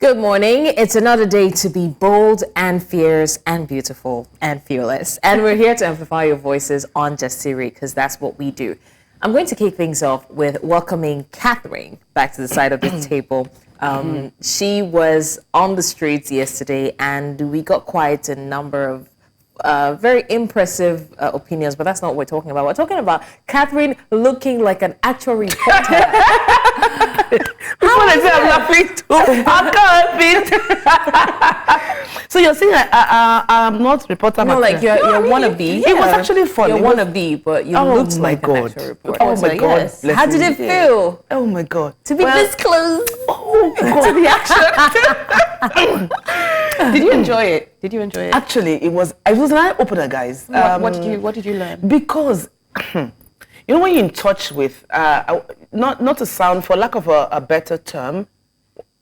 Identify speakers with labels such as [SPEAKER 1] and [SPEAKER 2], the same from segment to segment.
[SPEAKER 1] Good morning. It's another day to be bold and fierce and beautiful and fearless. And we're here to amplify your voices on Jasiri because that's what we do. I'm going to kick things off with welcoming Catherine back to the side of the table. She was on the streets yesterday and we got quite a number of very impressive opinions, but that's not what we're talking about. We're talking about Catherine looking like an actual reporter.
[SPEAKER 2] Before they say I'm laughing too, I can't. So you're saying I'm not a reporter?
[SPEAKER 1] No, like you're wannabe.
[SPEAKER 2] It was actually funny.
[SPEAKER 1] You're wannabe, but you looked like an actual reporter.
[SPEAKER 2] Oh my God.
[SPEAKER 1] Yes. How did it feel?
[SPEAKER 2] Oh my God.
[SPEAKER 1] To be this close
[SPEAKER 2] to the action.
[SPEAKER 1] Did you enjoy it?
[SPEAKER 2] Actually, it was an eye-opener, guys.
[SPEAKER 1] What did you learn?
[SPEAKER 2] Because you know when you're in touch with not to sound, for lack of a better term,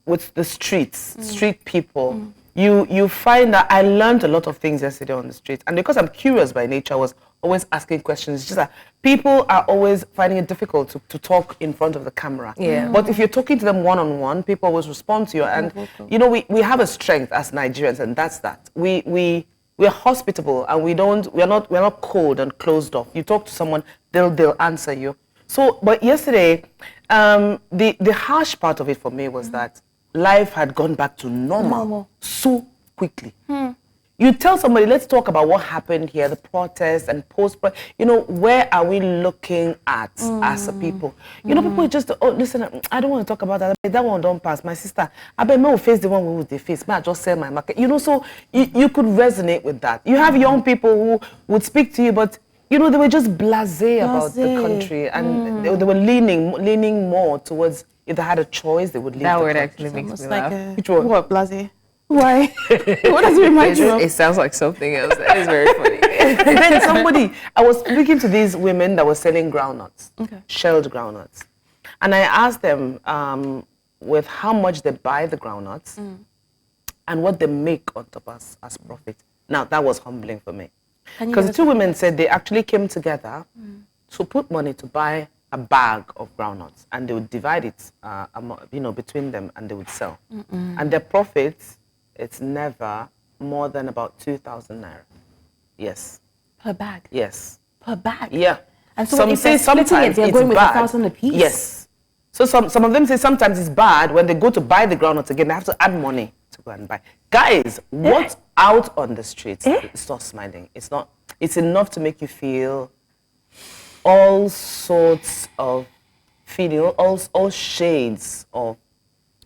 [SPEAKER 2] with the street people, you find that I learned a lot of things yesterday on the street, and because I'm curious by nature, I was always asking questions. It's just that people are always finding it difficult to talk in front of the camera.
[SPEAKER 1] Yeah.
[SPEAKER 2] But if you're talking to them one-on-one, people always respond to you. And you know, we have a strength as Nigerians, and that's that. We're hospitable, and we're not cold and closed off. You talk to someone, they'll answer you. So, but yesterday, the harsh part of it for me was that life had gone back to normal so quickly. You tell somebody, let's talk about what happened here, the protests and where are we looking at as a people? You know, people just, listen, I don't want to talk about that. That one don't pass. My sister, I bet me will face the one with the face. May I just sell my market? You know, so you could resonate with that. You have young people who would speak to you, but you know, they were just blasé about the country, and they were leaning more towards, if they had a choice, they would leave
[SPEAKER 1] that
[SPEAKER 2] the
[SPEAKER 1] word
[SPEAKER 2] country.
[SPEAKER 1] actually makes me laugh.
[SPEAKER 2] Which one?
[SPEAKER 3] What, blasé? Why? What does it remind you of?
[SPEAKER 1] It sounds like something else. That is very funny.
[SPEAKER 2] And then I was speaking to these women that were selling groundnuts, shelled groundnuts. And I asked them with how much they buy the groundnuts and what they make on top as profit. Now, that was humbling for me. Because the two women said they actually came together to put money to buy a bag of groundnuts, and they would divide it between them, and they would sell. And their profits, it's never more than about 2,000 naira. Yes.
[SPEAKER 3] Per bag?
[SPEAKER 2] Yes.
[SPEAKER 3] Per bag?
[SPEAKER 2] Yeah.
[SPEAKER 3] And so if they're splitting it, they're going with 1,000 apiece?
[SPEAKER 2] Yes. So some of them say sometimes it's bad when they go to buy the groundnuts again, they have to add money to go and buy. Guys, what's out on the streets? It's not smiling. It's enough to make you feel all sorts of feeling, all shades of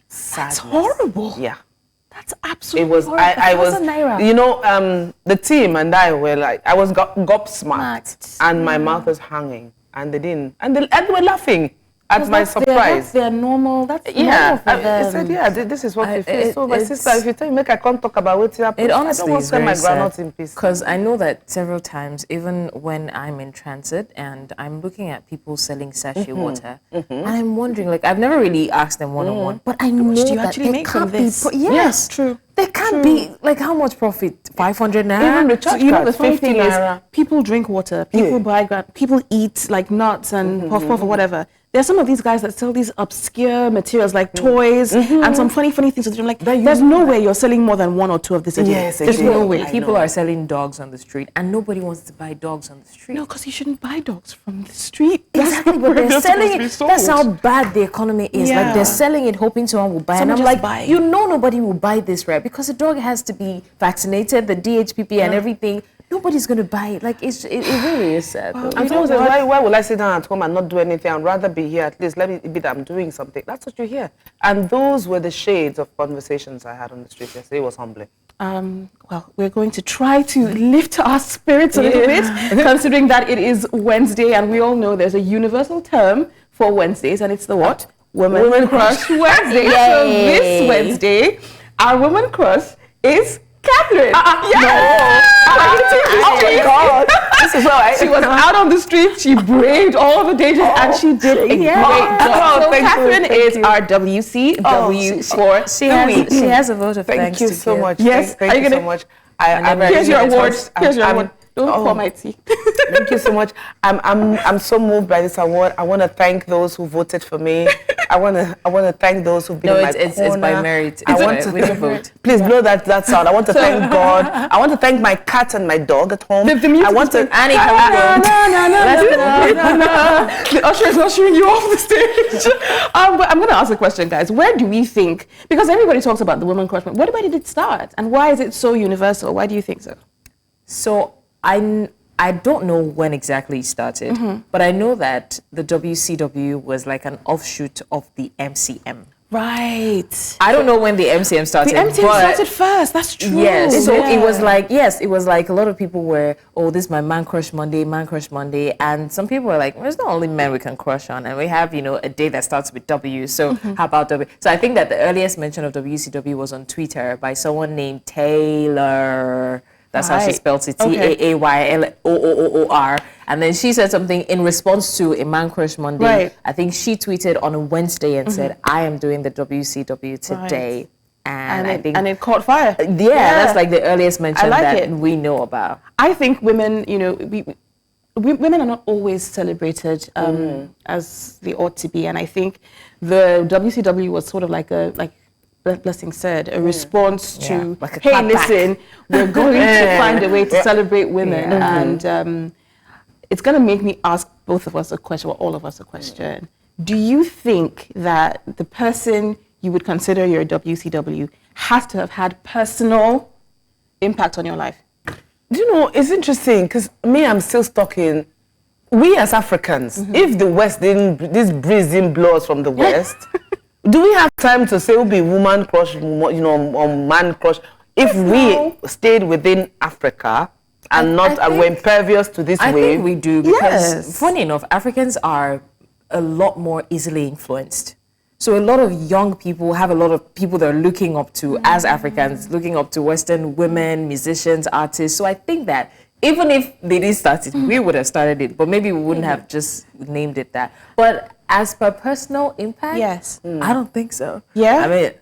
[SPEAKER 2] sadness.
[SPEAKER 3] That's horrible.
[SPEAKER 2] Yeah.
[SPEAKER 3] That's absolutely horrible.
[SPEAKER 2] I was, you know, the team and I were like, I was gobsmacked, and my mouth was hanging, and they were laughing at my surprise.
[SPEAKER 3] That's their normal, that's normal for them.
[SPEAKER 2] I said, this is what we feel. So my sister, if you tell me, I can't talk about what happened.
[SPEAKER 1] It honestly is very sad,
[SPEAKER 2] in peace.
[SPEAKER 1] because I know that several times, even when I'm in transit and I'm looking at people selling sachet water, and I'm wondering, like, I've never really asked them one-on-one, but I know that they can't be... Yes,
[SPEAKER 3] true.
[SPEAKER 1] They can't be, like, how much profit? 500 naira?
[SPEAKER 2] Even recharge
[SPEAKER 3] you know,
[SPEAKER 2] card,
[SPEAKER 3] the funny
[SPEAKER 2] 50
[SPEAKER 3] thing
[SPEAKER 2] naira.
[SPEAKER 3] is, people drink water, people buy, people eat, like, nuts and puff-puff or whatever. There's some of these guys that sell these obscure materials like toys and some funny things. So like, there's no way you're selling more than one or two of this.
[SPEAKER 2] Yes,
[SPEAKER 3] there's no way.
[SPEAKER 1] People are selling dogs on the street, and nobody wants to buy dogs on the street.
[SPEAKER 3] No, because you shouldn't buy dogs from the street.
[SPEAKER 1] Exactly, but they're selling it. That's how bad the economy is.
[SPEAKER 3] Yeah.
[SPEAKER 1] Like, they're selling it, hoping someone will buy it. And I'm like, you know nobody will buy this, right? Because the dog has to be vaccinated, the DHPP and everything. Nobody's going to buy it. Like, it really is sad.
[SPEAKER 2] And someone says, why will I sit down at home and not do anything? I'd rather be here at least. Let me be that I'm doing something. That's what you hear. And those were the shades of conversations I had on the street yesterday. It was humbling.
[SPEAKER 3] Well, we're going to try to lift our spirits a little bit, considering that it is Wednesday, and we all know there's a universal term for Wednesdays, and it's the what? Women Crush Wednesday. So this Wednesday, our Woman Crush is Catherine.
[SPEAKER 2] Yes! Oh my God! This is why
[SPEAKER 3] she was out on the street. She braved all the dangers, and she did a great job. So Catherine is our WCW for the week.
[SPEAKER 1] She has a vote of thanks.
[SPEAKER 2] Thank you so much.
[SPEAKER 3] Yes,
[SPEAKER 2] thank you so much.
[SPEAKER 3] Here's your award. Here's your award. Don't pour my tea.
[SPEAKER 2] Thank you so much. I'm so moved by this award. I want to thank those who voted for me. I wanna thank those who've been in my
[SPEAKER 1] it's
[SPEAKER 2] corner.
[SPEAKER 1] by merit.
[SPEAKER 2] I want to
[SPEAKER 1] we don't vote.
[SPEAKER 2] Please blow that sound. I want to thank God. I want to thank my cat and my dog at home. I want to.
[SPEAKER 1] Annie,
[SPEAKER 3] the usher is not shooing you off the stage. But I'm going to ask a question, guys. Where do we think? Because everybody talks about the woman crush. Where did it start, and why is it so universal? Why do you think so?
[SPEAKER 1] So I don't know when exactly it started, but I know that the WCW was like an offshoot of the MCM.
[SPEAKER 3] Right.
[SPEAKER 1] I don't know when the MCM started.
[SPEAKER 3] The MCM started first. That's true.
[SPEAKER 1] Yes. So it was like a lot of people were, oh, this is my man crush Monday, and some people were like, well, it's not only men we can crush on, and we have a day that starts with W. So how about W? So I think that the earliest mention of WCW was on Twitter by someone named Taylor. That's how she spelled it, Taylor. And then she said something in response to a man crush Monday.
[SPEAKER 3] Right.
[SPEAKER 1] I think she tweeted on a Wednesday and said, I am doing the WCW today.
[SPEAKER 3] Right. And it caught fire.
[SPEAKER 1] Yeah, that's like the earliest mention we know about.
[SPEAKER 3] I think women, women are not always celebrated as they ought to be. And I think the WCW was sort of like Blessing said, a response to,
[SPEAKER 1] like
[SPEAKER 3] hey, listen, we're going to find a way to celebrate women. And it's going to make me ask both of us a question, or all of us a question. Do you think that the person you would consider your WCW has to have had personal impact on your life?
[SPEAKER 2] Do you know, it's interesting, because I'm still stuck in, we as Africans, if the West this breeze didn't blow us from the West, do we have time to say we'll be woman crush, or man crush, if we stayed within Africa and were impervious to this wave?
[SPEAKER 1] I think we do, because funny enough, Africans are a lot more easily influenced. So a lot of young people have a lot of people they're looking up to as Africans, looking up to Western women, musicians, artists. So I think that even if they didn't start it, we would have started it, but maybe we wouldn't have just named it that. But as per personal impact, I don't think so.
[SPEAKER 3] Yeah?
[SPEAKER 1] I mean,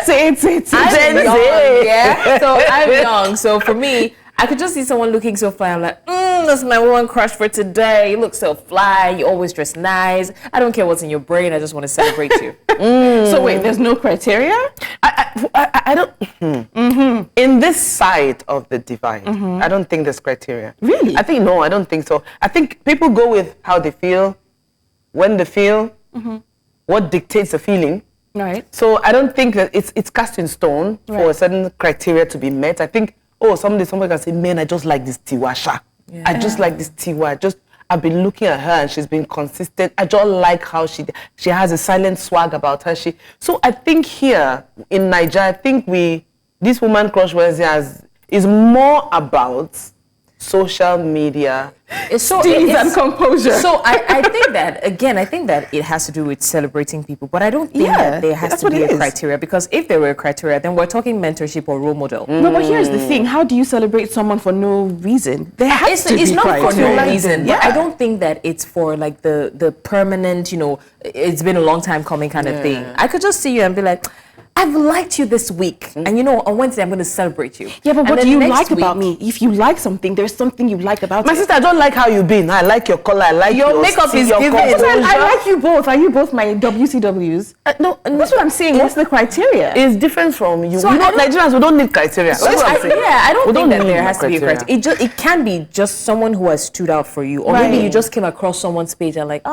[SPEAKER 3] say it.
[SPEAKER 1] I'm young, yeah? So I'm young. So for me, I could just see someone looking so fly. I'm like, that's my one crush for today. You look so fly. You always dress nice. I don't care what's in your brain. I just want to celebrate you.
[SPEAKER 3] So wait, there's no criteria?
[SPEAKER 2] I don't. In this side of the divide, I don't think there's criteria.
[SPEAKER 3] Really?
[SPEAKER 2] I don't think so. I think people go with how they feel, when they feel, what dictates the feeling.
[SPEAKER 3] Right.
[SPEAKER 2] So I don't think that it's cast in stone for a certain criteria to be met. I think, somebody can say, man, I just like this Tiwasha. Yeah. I just like this Tiwa. I've been looking at her and she's been consistent. I just like how she has a silent swag about her. So I think here in Nigeria, I think this woman crush Wednesday is more about social media,
[SPEAKER 3] steam and composure.
[SPEAKER 1] So I think that, again, it has to do with celebrating people, but I don't think that there has to be a criteria, because if there were a criteria, then we're talking mentorship or role model.
[SPEAKER 3] No, but here's the thing. How do you celebrate someone for no reason?
[SPEAKER 1] It's not for no reason, but I don't think that it's for like the permanent, it's been a long time coming kind of thing. I could just see you and be like, I've liked you this week, and on Wednesday I'm going to celebrate you.
[SPEAKER 3] Yeah, but what do you like about me? If you like something, there's something you like about me.
[SPEAKER 2] My sister, I don't like how you've been. I like your color. I like your
[SPEAKER 1] makeup is giving.
[SPEAKER 3] I like you both. Are you both my WCWs? No, that's what I'm saying. What's the criteria?
[SPEAKER 2] It's different from you. So Nigerians, we don't need criteria.
[SPEAKER 1] I don't think that there has to be a criteria. It can be just someone who has stood out for you, or maybe you just came across someone's page and like,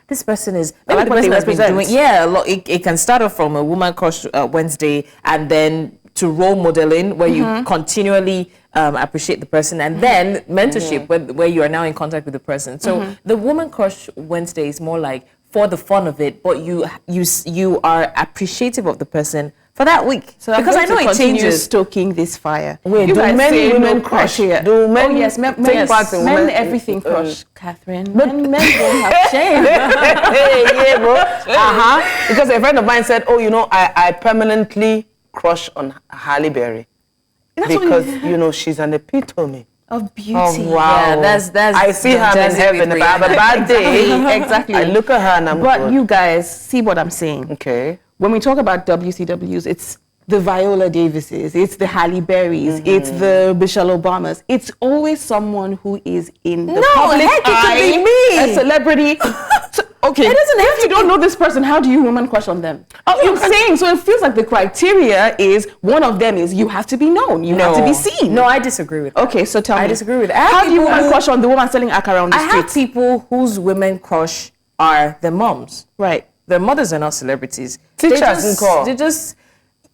[SPEAKER 1] this person is. Maybe the person has been doing. Yeah, it can start off from a woman crush Wednesday, and then to role modeling, where you continually appreciate the person, and then mentorship, where you are now in contact with the person. So the woman crush Wednesday is more like for the fun of it, but you are appreciative of the person for that week.
[SPEAKER 3] So because I know it changes. Stoking this fire.
[SPEAKER 2] Wait, do many women crush? Do men
[SPEAKER 3] take part in women? Men everything crush, Catherine. Men don't have shame.
[SPEAKER 2] Yeah, bro. Because a friend of mine said, I permanently crush on Halle Berry. Because she's an epitome
[SPEAKER 3] of beauty.
[SPEAKER 2] Oh, wow.
[SPEAKER 1] Yeah, that's
[SPEAKER 2] I see her in heaven. If I have a bad day,
[SPEAKER 3] exactly.
[SPEAKER 2] I look at her and I'm
[SPEAKER 3] But
[SPEAKER 2] good.
[SPEAKER 3] you guys see what I'm saying.
[SPEAKER 2] Okay.
[SPEAKER 3] When we talk about WCWs, it's the Viola Davises, it's the Halle Berrys, it's the Michelle Obamas. It's always someone who is in the public eye,
[SPEAKER 1] it could be me.
[SPEAKER 3] a celebrity. Okay.
[SPEAKER 1] It doesn't have
[SPEAKER 3] if you don't know this person, how do you woman crush on them? Oh, I'm saying, so it feels like the criteria is, one of them is you have to be known, you have to be seen.
[SPEAKER 1] No, I disagree with that.
[SPEAKER 3] Okay, so tell me.
[SPEAKER 1] I disagree with that.
[SPEAKER 3] How do you woman crush on the woman selling akara on the street?
[SPEAKER 1] I have people whose women crush are their moms.
[SPEAKER 3] Right.
[SPEAKER 1] Their mothers are not celebrities.
[SPEAKER 2] Teachers
[SPEAKER 1] They just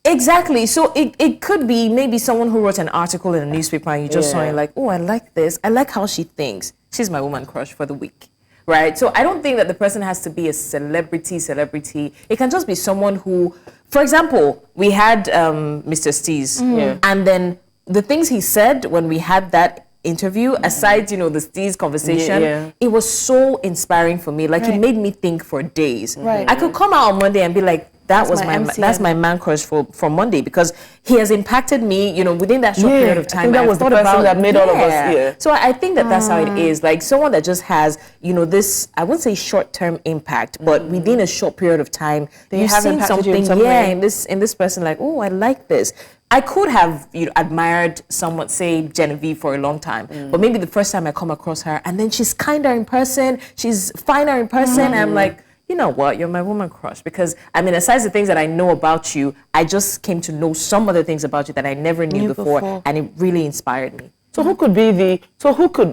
[SPEAKER 1] exactly. So it could be maybe someone who wrote an article in a newspaper and you just saw it like, oh, I like this. I like how she thinks. She's my woman crush for the week. Right? So I don't think that the person has to be a celebrity. It can just be someone who, for example, we had Mr. Steez. And then the things he said when we had that interview, aside, the Steez conversation, it was so inspiring for me. Like, it made me think for days.
[SPEAKER 3] Right.
[SPEAKER 1] I could come out on Monday and be like, that's my man crush for Monday, because he has impacted me, within that short period of time.
[SPEAKER 2] I think that was the person that made all of us.
[SPEAKER 1] So I think that's how it is. Like, someone that just has, this, I wouldn't say short-term impact, but within a short period of time, you've seen something, in this person, like, oh, I like this. I could have admired someone, say Genevieve, for a long time, but maybe the first time I come across her, and then she's kinder in person, she's finer in person, I'm like, you know what, you're my woman crush. Because, aside the things that I know about you, I just came to know some other things about you that I never knew before, and it really inspired me.
[SPEAKER 2] So who could be the
[SPEAKER 1] I can't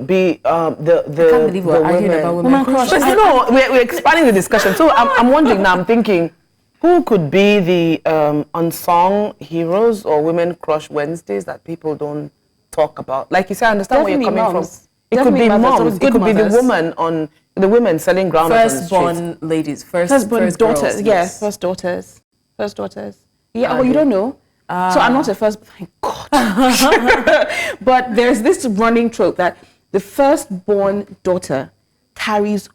[SPEAKER 1] believe we're arguing about women crush.
[SPEAKER 2] No, we're expanding the discussion. So I'm wondering now, I'm thinking, who could be the unsung heroes or women crush Wednesdays that people don't talk about? Like you said, I understand where you're coming from. It could be moms. It could be the women selling groundnuts on the streets.
[SPEAKER 1] Firstborn ladies, first
[SPEAKER 3] daughters.
[SPEAKER 1] Girls,
[SPEAKER 3] yes, first daughters. Yeah, you don't know. So I'm not a first. Thank God. But there's this running trope that the firstborn daughter carries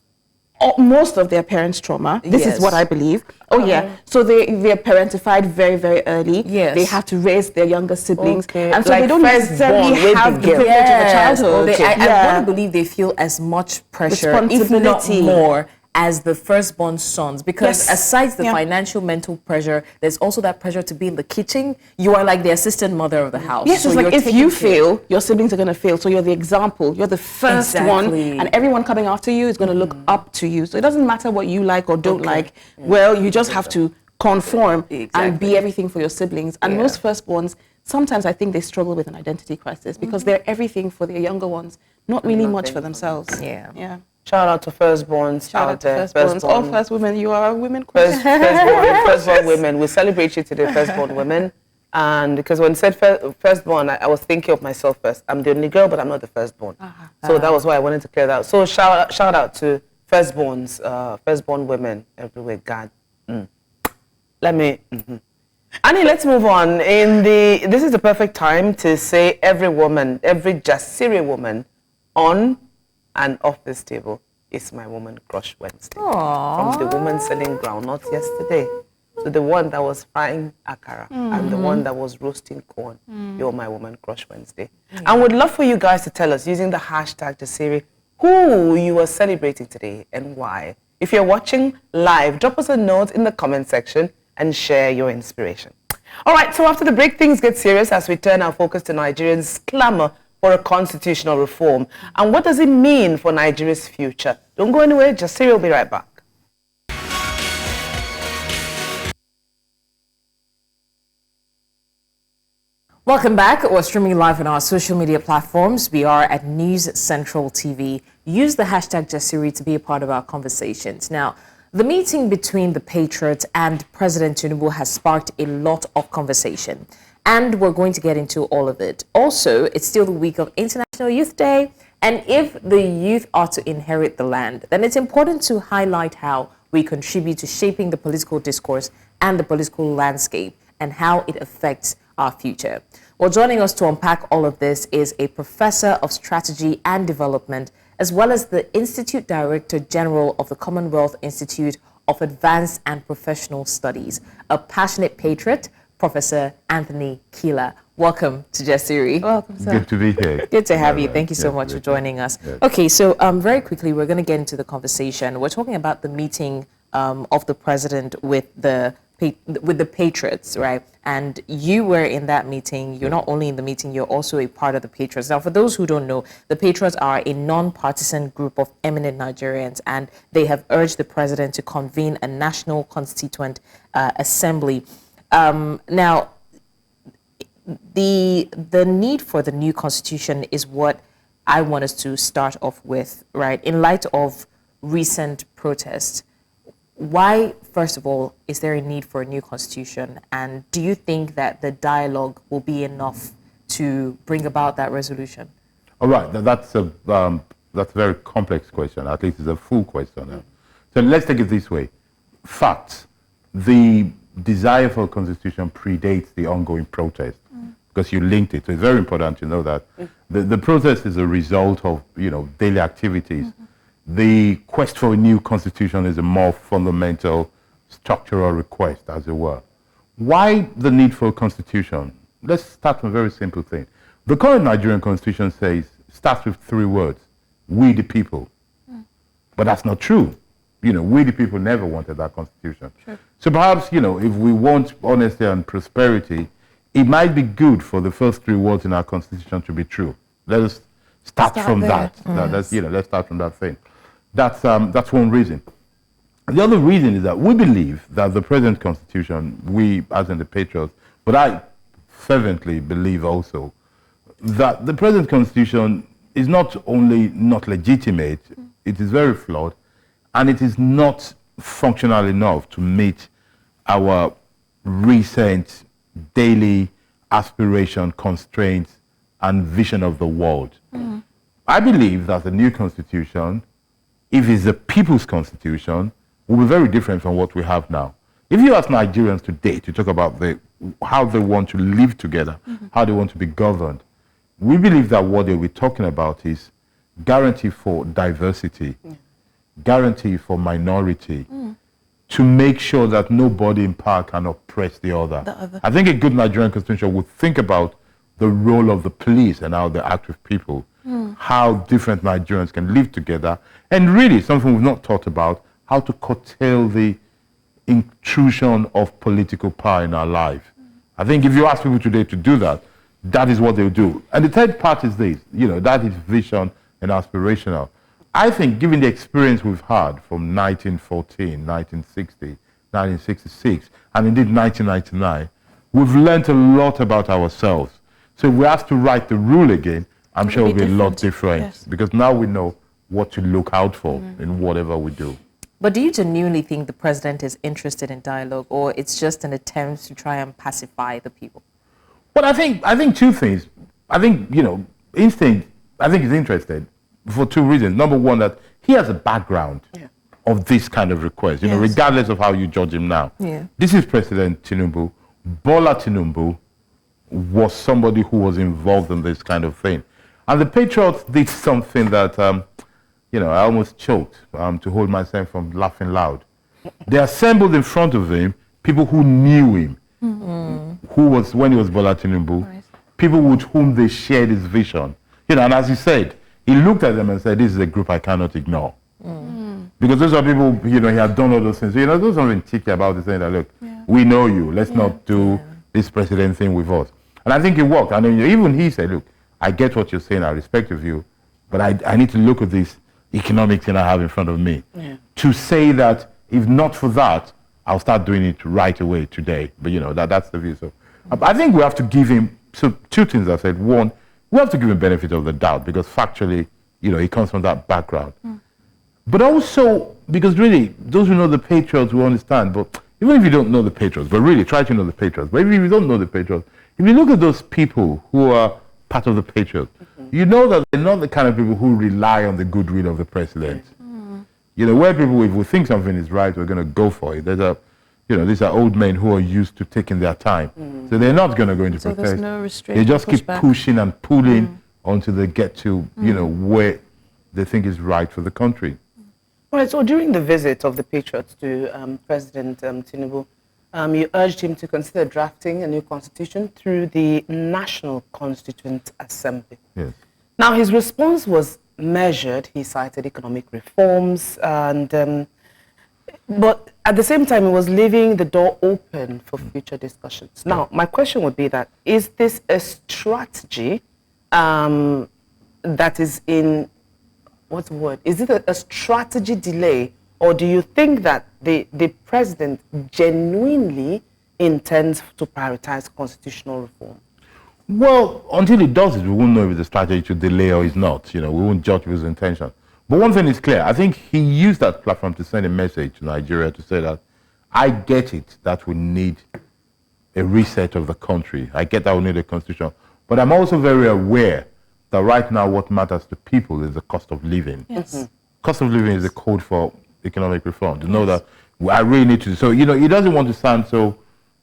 [SPEAKER 3] most of their parents' trauma. This is what I believe. So they're parentified very, very early.
[SPEAKER 1] Yes.
[SPEAKER 3] They have to raise their younger siblings.
[SPEAKER 2] Okay.
[SPEAKER 3] And so
[SPEAKER 2] Like
[SPEAKER 3] they don't necessarily have the privilege of a childhood.
[SPEAKER 1] I want to believe they feel as much pressure, if not more, as the firstborn sons, because aside the financial, mental pressure, there's also that pressure to be in the kitchen. You are like the assistant mother of the house.
[SPEAKER 3] Yes, so it's like if you fail, your siblings are going to fail. So you're the example. You're the first one, and everyone coming after you is going to look up to you. So it doesn't matter what you like or don't like. Well, you just have to conform and be everything for your siblings. And most firstborns, sometimes I think they struggle with an identity crisis because they're everything for their younger ones, not really much for themselves.
[SPEAKER 1] Yeah.
[SPEAKER 2] Shout out to firstborns out there.
[SPEAKER 3] Firstborns. All first women, you are women.
[SPEAKER 2] Firstborn women. We celebrate you today, firstborn women. And because when I said firstborn, I was thinking of myself first. I'm the only girl, but I'm not the firstborn. So that was why I wanted to clear that out. So shout out to firstborns, firstborn women everywhere. God. Let me... Annie, let's move on. This is the perfect time to say every woman, every Jasiri woman on and off this table is my woman crush Wednesday.
[SPEAKER 1] Aww.
[SPEAKER 2] From the woman selling groundnuts yesterday to the one that was frying akara and the one that was roasting corn. You're my woman crush Wednesday. And would love for you guys to tell us using the hashtag Jasiri who you are celebrating today and why. If you're watching live, drop us a note in the comment section and share your inspiration. All right, so after the break, things get serious as we turn our focus to Nigerians' clamor for a constitutional reform. And what does it mean for Nigeria's future? Don't go anywhere, Jasiri will be right back.
[SPEAKER 1] Welcome back. We're streaming live on our social media platforms. We are at News Central TV. Use the hashtag Jasiri to be a part of our conversations. Now, the meeting between the Patriots and President Tinubu has sparked a lot of conversation, and we're going to get into all of it. Also, it's still the week of International Youth Day, and if the youth are to inherit the land, then it's important to highlight how we contribute to shaping the political discourse and the political landscape and how it affects our future. Well, joining us to unpack all of this is a professor of strategy and development, as well as the Institute Director General of the Commonwealth Institute of Advanced and Professional Studies, a passionate patriot, Professor Anthony Kila. Welcome to Jasiri.
[SPEAKER 3] Welcome, sir.
[SPEAKER 4] Good to be here.
[SPEAKER 1] Good to have you. Thank you so much for joining us. Okay, so very quickly, we're going to get into the conversation. We're talking about the meeting of the president with the with the Patriots, right? And you were in that meeting. You're not only in the meeting, you're also a part of the Patriots. Now, for those who don't know, the Patriots are a non-partisan group of eminent Nigerians, and they have urged the president to convene a national constituent assembly. Now, the need for the new constitution is what I want us to start off with, right? In light of recent protests, why, first of all, is there a need for a new constitution? And do you think that the dialogue will be enough to bring about that resolution?
[SPEAKER 4] All right, that's a very complex question. At least it's a full question. So let's take it this way. Facts. The desire for a constitution predates the ongoing protest because you linked it. So it's very important to know that the protest is a result of daily activities. The quest for a new constitution is a more fundamental structural request, as it were. Why the need for a constitution? Let's start from a very simple thing. The current Nigerian constitution starts with 3 words: we the people. But that's not true. We the people never wanted that constitution. Sure. So perhaps, if we want honesty and prosperity, it might be good for the first 3 words in our constitution to be true. Let us start from that. Let's start from that thing. That's one reason. The other reason is that we believe that the present constitution, we as in the Patriots, but I fervently believe also that the present constitution is not only not legitimate, it is very flawed, and it is not functional enough to meet our recent daily aspiration, constraints, and vision of the world. I believe that the new constitution, if it's a people's constitution, will be very different from what we have now. If you ask Nigerians today to talk about how they want to live together, how they want to be governed, we believe that what they'll be talking about is guarantee for diversity, guarantee for minority, to make sure that nobody in power can oppress the other. I think a good Nigerian constitution would think about the role of the police and how they act with people, how different Nigerians can live together, and really something we've not thought about, how to curtail the intrusion of political power in our life. I think if you ask people today to do that, that is what they'll do. And the third part is this, that is vision and aspirational. I think given the experience we've had from 1914, 1960, 1966, and indeed 1999, we've learned a lot about ourselves. So if we have to write the rule again, I'm sure it'll be a lot different, because now we know what to look out for in whatever we do.
[SPEAKER 1] But do you genuinely think the president is interested in dialogue, or it's just an attempt to try and pacify the people?
[SPEAKER 4] Well, I think 2 things. I think, instinct, I think he's interested for 2 reasons. Number one, that he has a background of this kind of request, regardless of how you judge him now. This is President Tinubu. Bola Tinubu was somebody who was involved in this kind of thing. And the Patriots did something that, I almost choked to hold myself from laughing loud. They assembled in front of him people who knew him, who was, when he was Bola Tinubu, people with whom they shared his vision. And as he said, he looked at them and said, this is a group I cannot ignore. Because those are people, he had done all those things. So, there's something cheeky about it, saying that, look, we know you, let's not do this president thing with us. And I think it worked. And even he said, look, I get what you're saying, I respect of you, but I need to look at this economic thing I have in front of me. To say that, if not for that, I'll start doing it right away today. But, that's the view. So I think we have to give him, 2 things I said. One, we have to give him benefit of the doubt, because factually, he comes from that background. But also, because really, those who know the Patriots will understand, but even if you don't know the Patriots, but really try to know the Patriots, but even if you don't know the Patriots, if you look at those people who are part of the Patriots, you know that they're not the kind of people who rely on the goodwill of the president. Where people, if we think something is right, we're going to go for it. These are old men who are used to taking their time. So they're not going to go into protest.
[SPEAKER 3] There's no restraint.
[SPEAKER 4] They just keep pushing and pulling until they get to, where they think is right for the country.
[SPEAKER 2] All right, so during the visit of the Patriots to President Tinubu, you urged him to consider drafting a new constitution through the National Constituent Assembly.
[SPEAKER 4] Yes.
[SPEAKER 2] Now, his response was measured. He cited economic reforms, and But at the same time, it was leaving the door open for future discussions. Now, my question would be that, is this a strategy that is in, what's the word? Is it a strategy delay, or do you think that the president genuinely intends to prioritize constitutional reform?
[SPEAKER 4] Well, until he does it, we won't know if it's a strategy to delay or it's not. We won't judge his intention. But one thing is clear. I think he used that platform to send a message to Nigeria to say that I get it that we need a reset of the country. I get that we need a constitution. But I'm also very aware that right now what matters to people is the cost of living.
[SPEAKER 3] Yes. Mm-hmm.
[SPEAKER 4] Cost of living is the code for economic reform. To know that I really need to. So, he doesn't want to sound so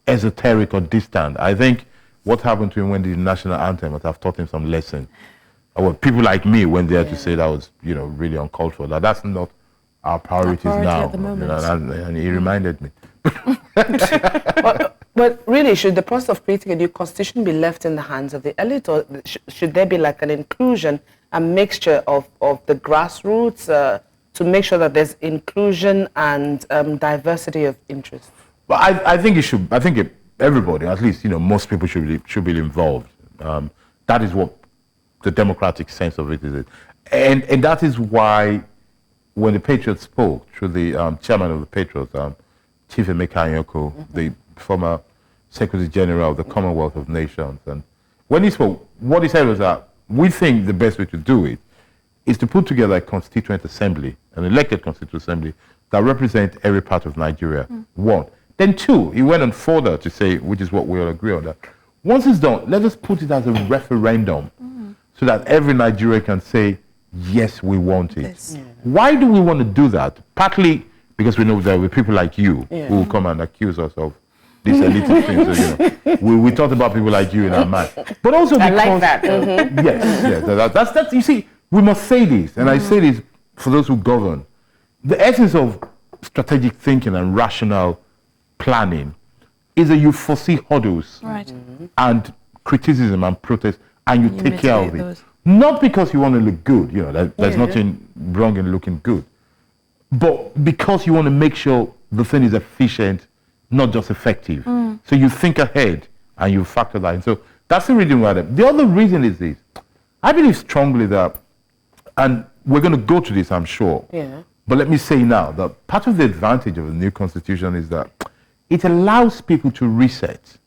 [SPEAKER 4] esoteric or distant. I think what happened to him when the national anthem must have taught him some lesson. Well, people like me went there to say that was, really uncalled for. That's not our priorities now.
[SPEAKER 3] At the moment.
[SPEAKER 4] And he reminded me.
[SPEAKER 2] But really, should the process of creating a new constitution be left in the hands of the elite, or should there be like an inclusion, a mixture of the grassroots to make sure that there's inclusion and diversity of interest?
[SPEAKER 4] Well, I think it should. I think everybody, at least most people should be involved. That is what the democratic sense of it is, and that is why when the Patriots spoke through the chairman of the Patriots, Chief Emeka Anyoko, the former Secretary General of the Commonwealth of Nations, and when he spoke, what he said was that we think the best way to do it is to put together a constituent assembly, an elected constituent assembly that represents every part of Nigeria. One. Then two, he went on further to say, which is what we all agree on, that once it's done, let us put it as a referendum so that every Nigerian can say, yes, we want it.
[SPEAKER 3] Yes.
[SPEAKER 4] Why do we want to do that? Partly because we know there will be people like you who will come and accuse us of these elitist things. So, we thought about people like you in our mind. But also because...
[SPEAKER 1] I like that.
[SPEAKER 4] Yes. That's, you see, we must say this, and I say this for those who govern. The essence of strategic thinking and rational planning is that you foresee hurdles and criticism and protest, and you take care of it.
[SPEAKER 3] Those.
[SPEAKER 4] Not because you want to look good, there's nothing wrong in looking good, but because you want to make sure the thing is efficient, not just effective. So you think ahead and you factor that in. So that's the reason why. The other reason is this. I believe strongly that, and we're going to go to this, I'm sure, but let me say now that part of the advantage of the new constitution is that it allows people to reset.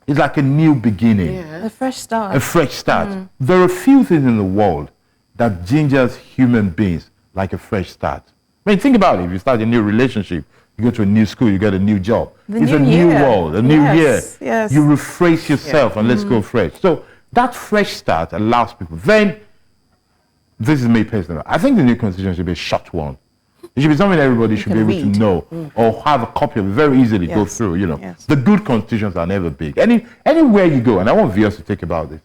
[SPEAKER 4] It's like a new beginning.
[SPEAKER 3] A fresh start.
[SPEAKER 4] A fresh start. There are few things in the world that gingers human beings like a fresh start. I mean, think about it. If you start a new relationship, you go to a new school, you get a new job. It's a new world, a new year.
[SPEAKER 3] Yes.
[SPEAKER 4] You rephrase yourself and let's go fresh. So that fresh start allows people. Then, this is me personally, I think the new constitution should be a short one. It should be something everybody should be able to know or have a copy of it very easily, go through, The good constitutions are never big. Anywhere you go, and I want viewers to think about this,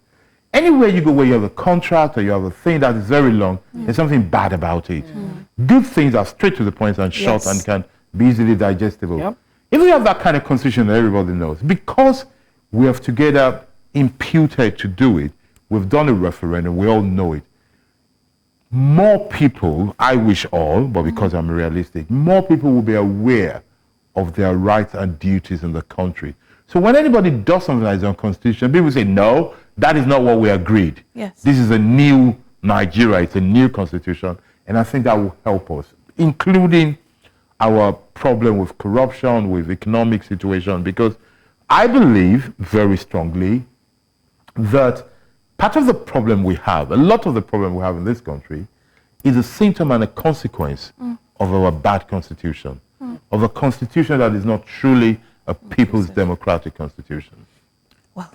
[SPEAKER 4] anywhere you go where you have a contract or you have a thing that is very long, there's something bad about it. Good things are straight to the point and short and can be easily digestible. If we have that kind of constitution that everybody knows, because we have together imputed to do it, we've done a referendum, we all know it. More people, I wish all, but because I'm realistic, more people will be aware of their rights and duties in the country. So when anybody does something that is unconstitutional, people say, no, that is not what we agreed.
[SPEAKER 3] Yes.
[SPEAKER 4] This is a new Nigeria, it's a new constitution, and I think that will help us, including our problem with corruption, with economic situation, because I believe very strongly that part of the problem we have, a lot of the problem we have in this country, is a symptom and a consequence of our bad constitution, of a constitution that is not truly a people's democratic constitution.
[SPEAKER 3] Well,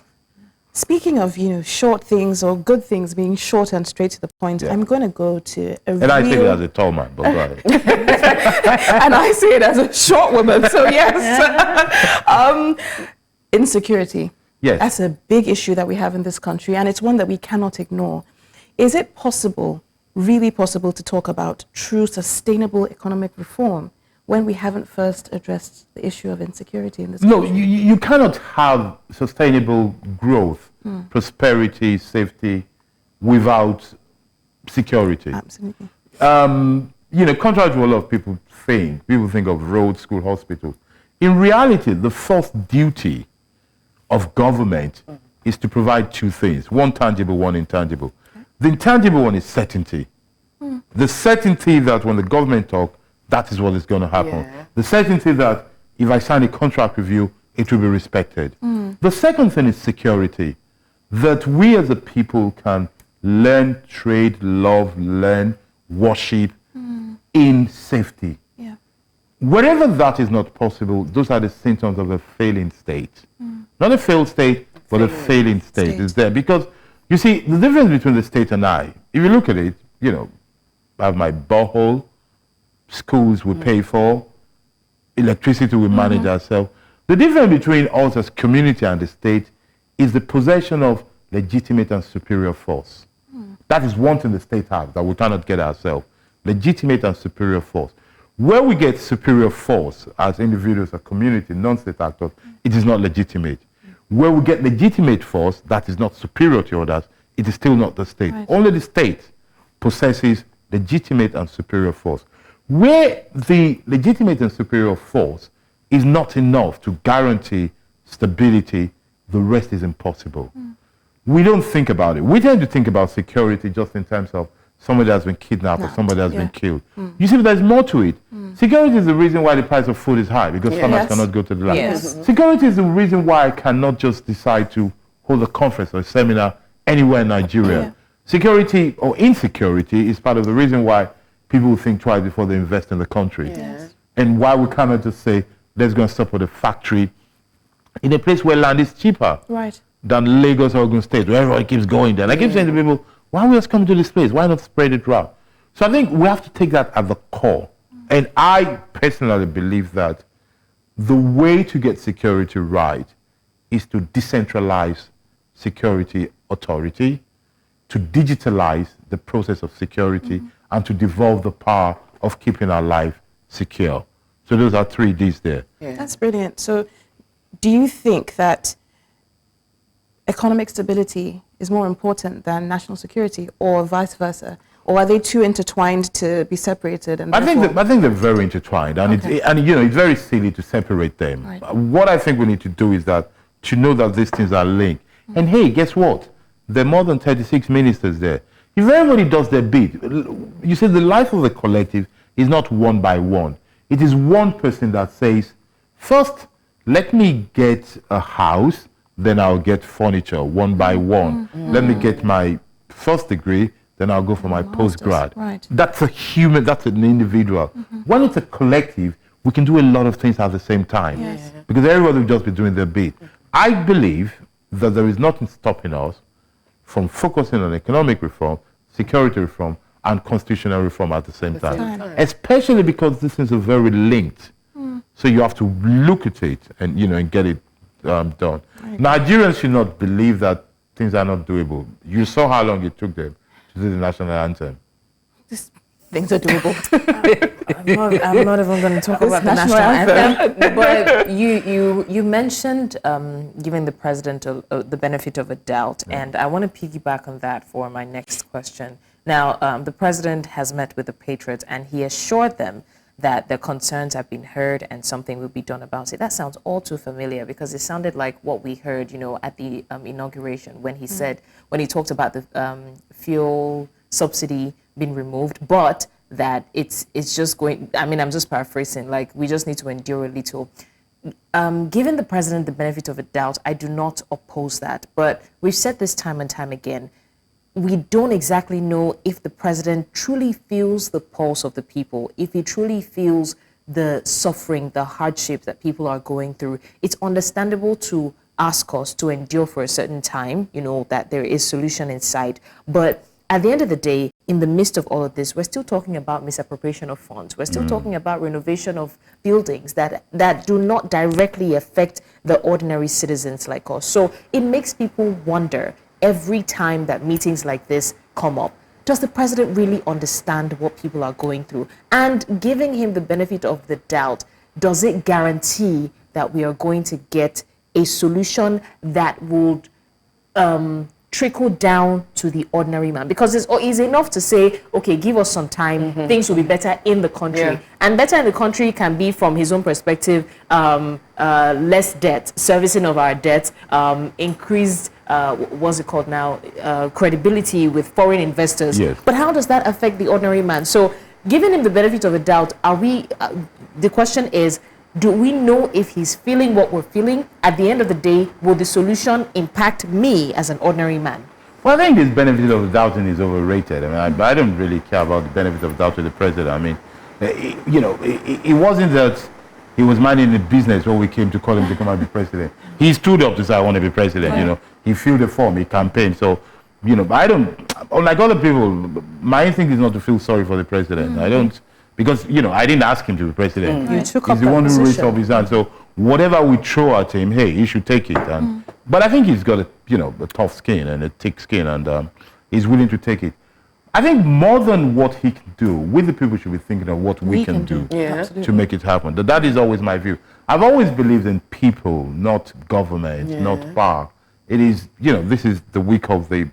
[SPEAKER 3] speaking of, short things or good things being short and straight to the point, I'm going to go to a
[SPEAKER 4] And I say it as a tall man, but go ahead.
[SPEAKER 3] and I say it as a short woman, so yes. Insecurity.
[SPEAKER 4] Yes.
[SPEAKER 3] That's a big issue that we have in this country, and it's one that we cannot ignore. Is it possible, really possible, to talk about true sustainable economic reform when we haven't first addressed the issue of insecurity in this country?
[SPEAKER 4] No, you cannot have sustainable growth, prosperity, safety without security.
[SPEAKER 3] Absolutely.
[SPEAKER 4] contrary to what a lot of people think of roads, school, hospitals. In reality, the first duty of government is to provide two things, one tangible, one intangible. The intangible one is certainty. The certainty that when the government talk, that is what is going to happen.
[SPEAKER 2] Yeah.
[SPEAKER 4] The certainty that if I sign a contract with you, it will be respected. The second thing is security, that we as a people can learn, trade, love, learn, worship in safety.
[SPEAKER 3] Yeah.
[SPEAKER 4] Wherever that is not possible, those are the symptoms of a failing state. Not a failed state, but a failing state is there. Because, you see, the difference between the state and I, if you look at it, I have my borehole, schools we pay for, electricity we manage ourselves. The difference between us as community and the state is the possession of legitimate and superior force. That is one thing the state has that we cannot get ourselves. Legitimate and superior force. Where we get superior force as individuals, as community, non-state actors, it is not legitimate. Where we get legitimate force that is not superior to others, it is still not the state.
[SPEAKER 3] Right.
[SPEAKER 4] Only the state possesses legitimate and superior force. Where the legitimate and superior force is not enough to guarantee stability, the rest is impossible. We don't think about it. We tend to think about security just in terms of somebody has been kidnapped or somebody has been killed. You see, there's more to it. Security is the reason why the price of food is high, because farmers cannot go to the land.
[SPEAKER 1] Yes.
[SPEAKER 4] Security is the reason why I cannot just decide to hold a conference or a seminar anywhere in Nigeria. Security or insecurity is part of the reason why people think twice before they invest in the country. And why we cannot just say, let's go and support a factory in a place where land is cheaper than Lagos or Ogun State, where everybody keeps going there. And I keep saying to people, why are we just coming to this place? Why not spread it around? So I think we have to take that at the core. And I personally believe that the way to get security right is to decentralize security authority, to digitalize the process of security, and to devolve the power of keeping our life secure. So those are 3 Ds there.
[SPEAKER 3] That's brilliant. So do you think that economic stability is more important than national security, or vice versa? Or are they too intertwined to be separated? And
[SPEAKER 4] I think they're very intertwined, and it's very silly to separate them. What I think we need to do is that to know that these things are linked. And hey, guess what? There are more than 36 ministers there. If everybody does their bit, you see, the life of the collective is not one by one. It is one person that says, first, let me get a house, then I'll get furniture one by one. Let me get my first degree, then I'll go for my postgrad. That's a human, that's an individual. When it's a collective, we can do a lot of things at the same time. Because everybody will just be doing their bit. I believe that there is nothing stopping us from focusing on economic reform, security reform, and constitutional reform at the same time. Especially because these things are very linked. So you have to look at it and, and get it done. Nigerians should not believe that things are not doable. You saw how long it took them to do the national anthem.
[SPEAKER 3] Things are doable.
[SPEAKER 1] I'm not even going to talk about the national anthem. But you mentioned giving the president the benefit of a doubt, and I want to piggyback on that for my next question. Now, the president has met with the Patriots, and he assured them that their concerns have been heard and something will be done about it. That sounds all too familiar, because it sounded like what we heard, at the inauguration when he said, when he talked about the fuel subsidy being removed, but that it's just going, I'm just paraphrasing, like we just need to endure a little. Giving the president the benefit of a doubt, I do not oppose that, but we've said this time and time again, we don't exactly know if the president truly feels the pulse of the people, if he truly feels the suffering, the hardship that people are going through. It's understandable to ask us to endure for a certain time, that there is solution in sight. But at the end of the day, in the midst of all of this, we're still talking about misappropriation of funds. We're still talking about renovation of buildings that do not directly affect the ordinary citizens like us. So it makes people wonder every time that meetings like this come up. Does the president really understand what people are going through? And giving him the benefit of the doubt, does it guarantee that we are going to get a solution that would trickle down to the ordinary man? Because it's enough to say, okay, give us some time, things will be better in the country.
[SPEAKER 2] Yeah.
[SPEAKER 1] And better in the country can be, from his own perspective, less debt, servicing of our debt, increased, what's it called now, credibility with foreign investors.
[SPEAKER 4] Yes.
[SPEAKER 1] But how does that affect the ordinary man? So giving him the benefit of the doubt, the question is, do we know if he's feeling what we're feeling? At the end of the day, will the solution impact me as an ordinary man?
[SPEAKER 4] Well, I think this benefit of the doubt is overrated. I mean, I don't really care about the benefit of doubt to the president. I mean, it wasn't that he was minding the business when we came to call him to come and be president. He stood up to say, I want to be president, He filled the form, he campaigned. So, I don't, unlike other people, my instinct is not to feel sorry for the president. I don't, because, I didn't ask him to be president.
[SPEAKER 3] You took
[SPEAKER 4] He's
[SPEAKER 3] up
[SPEAKER 4] the
[SPEAKER 3] that
[SPEAKER 4] one who raised
[SPEAKER 3] position.
[SPEAKER 4] up his hand. So whatever we throw at him, hey, he should take it. And but I think he's got a tough skin and a thick skin, and he's willing to take it. I think more than what he can do, we the people should be thinking of what we can do to make it happen. That is always my view. I've always believed in people, not government, not power. It is, this is the week of the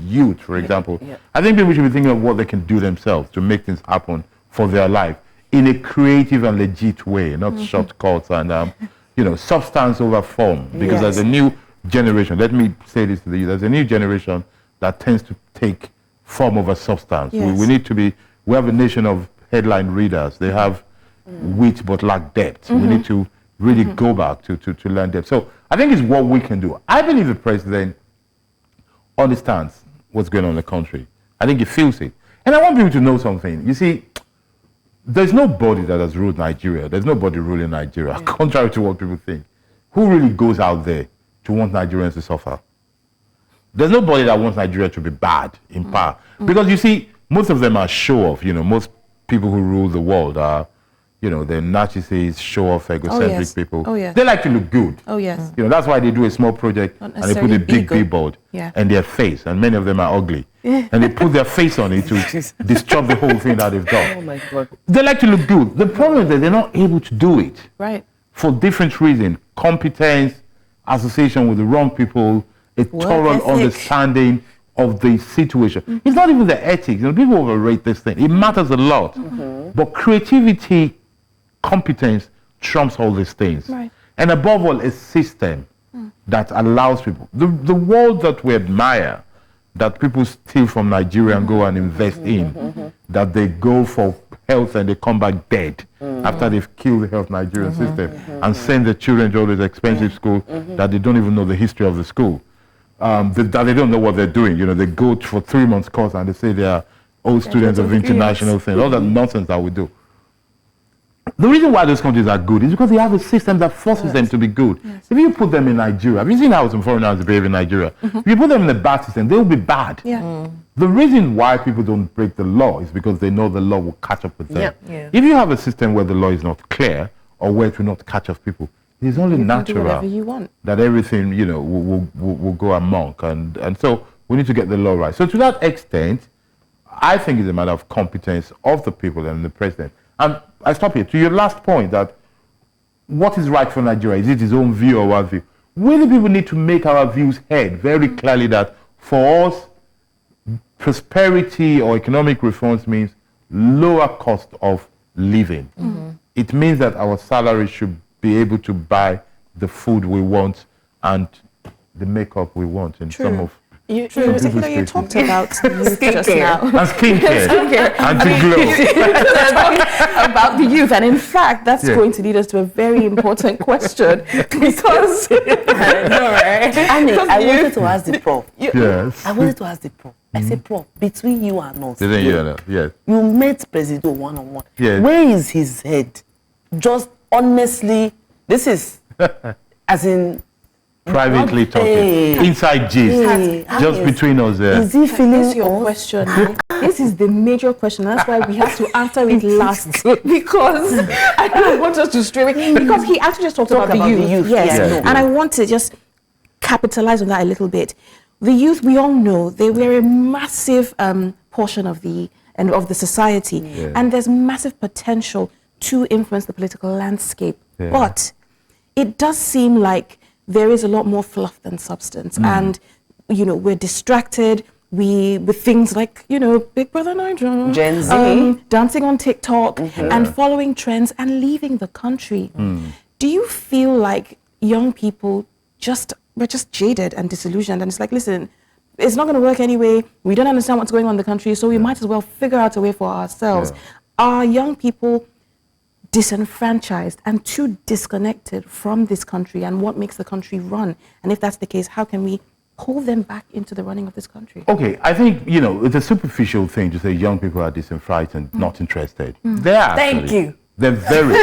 [SPEAKER 4] youth, for example. I think people should be thinking of what they can do themselves to make things happen for their life in a creative and legit way, not shortcuts and substance over form. Because there's a new generation. Let me say this to you: there's a new generation that tends to take form over substance.
[SPEAKER 3] Yes.
[SPEAKER 4] We need to be. We have a nation of headline readers. They have wit but lack depth. We need to really go back to learn depth. So I think it's what we can do. I believe the president understands what's going on in the country. I think he feels it. And I want people to know something. You see, there's nobody that has ruled Nigeria. There's nobody ruling Nigeria, contrary to what people think. Who really goes out there to want Nigerians to suffer? There's nobody that wants Nigeria to be bad in power. Because you see, most of them are show-off. Most people who rule the world are, they're narcissists, show-off, egocentric people.
[SPEAKER 3] Oh, yes.
[SPEAKER 4] They like to look good.
[SPEAKER 3] Oh, yes.
[SPEAKER 4] That's why they do a small project
[SPEAKER 3] Not
[SPEAKER 4] and they put a big
[SPEAKER 3] necessarily
[SPEAKER 4] billboard
[SPEAKER 3] Yeah.
[SPEAKER 4] and their face, and many of them are ugly. And they put their face on it to disrupt the whole thing that they've done.
[SPEAKER 2] Oh my God.
[SPEAKER 4] They like to look good. The problem is that they're not able to do it
[SPEAKER 3] Right.
[SPEAKER 4] for different reasons. Competence, association with the wrong people, a thorough
[SPEAKER 3] ethic.
[SPEAKER 4] understanding of the situation. It's not even the ethics. People overrate this thing. It matters a lot. But creativity, competence trumps all these things.
[SPEAKER 3] Right.
[SPEAKER 4] And above all, a system that allows people. The world that we admire, that people steal from Nigeria and go and invest in, that they go for health and they come back dead after they've killed the health Nigerian system and send their children to all this expensive school that they don't even know the history of the school. That they don't know what they're doing. They go for 3 months course and they say they are old students of international things. All that nonsense that we do. The reason why those countries are good is because they have a system that forces them to be good. If you put them in Nigeria, have you seen how some foreigners behave in Nigeria? If you put them in a bad system, they will be bad. The reason why people don't break the law is because they know the law will catch up with them. If you have a system where the law is not clear or where it will not catch up people, it is only
[SPEAKER 3] You can do
[SPEAKER 4] natural
[SPEAKER 3] whatever you want.
[SPEAKER 4] that everything, will go amok. And so we need to get the law right. So to that extent, I think it's a matter of competence of the people and the president. And I stop here. To your last point, that what is right for Nigeria? Is it his own view or our view? We the people need to make our views heard very clearly that for us, prosperity or economic reforms means lower cost of living. It means that our salary should be able to buy the food we want and the makeup we want in some of
[SPEAKER 3] You
[SPEAKER 4] people's
[SPEAKER 3] particularly
[SPEAKER 4] cases.
[SPEAKER 3] talked about youth just now.
[SPEAKER 4] And skincare. And to glow.
[SPEAKER 3] About the youth, and in fact, that's going to lead us to a very important question because
[SPEAKER 2] Annie, I wanted to ask the prof.
[SPEAKER 4] Yes.
[SPEAKER 2] I wanted to ask the prof. I said, prof, between you and us,
[SPEAKER 4] Didn't you know? Yes.
[SPEAKER 2] you met President one-on-one.
[SPEAKER 4] Yes.
[SPEAKER 2] Where is his head? Just honestly, this is as in
[SPEAKER 4] Privately talking.
[SPEAKER 2] Hey.
[SPEAKER 4] Inside gist.
[SPEAKER 2] Hey,
[SPEAKER 4] Just
[SPEAKER 2] yes.
[SPEAKER 4] between us there.
[SPEAKER 2] Is he feeling
[SPEAKER 3] This is your
[SPEAKER 2] us?
[SPEAKER 3] question. This is the major question. That's why we have to answer it last because I don't want us to stray away. Because he actually just talked about the youth. Yes.
[SPEAKER 2] Yeah,
[SPEAKER 4] no.
[SPEAKER 3] And I want to just capitalize on that a little bit. The youth, we all know, they were a massive portion of the society, and there's massive potential to influence the political landscape.
[SPEAKER 4] Yeah.
[SPEAKER 3] But it does seem like there is a lot more fluff than substance, and we're distracted. With things like, Big Brother Nigeria,
[SPEAKER 2] Gen Z,
[SPEAKER 3] dancing on TikTok and following trends and leaving the country. Do you feel like young people we're just jaded and disillusioned, and it's like, listen, it's not going to work anyway. We don't understand what's going on in the country, so we might as well figure out a way for ourselves. Are young people disenfranchised and too disconnected from this country and what makes the country run? And if that's the case, how can we pull them back into the running of this country?
[SPEAKER 4] Okay, I think, it's a superficial thing to say young people are disenfranchised and not interested. They are.
[SPEAKER 1] Thank you.
[SPEAKER 4] They're very.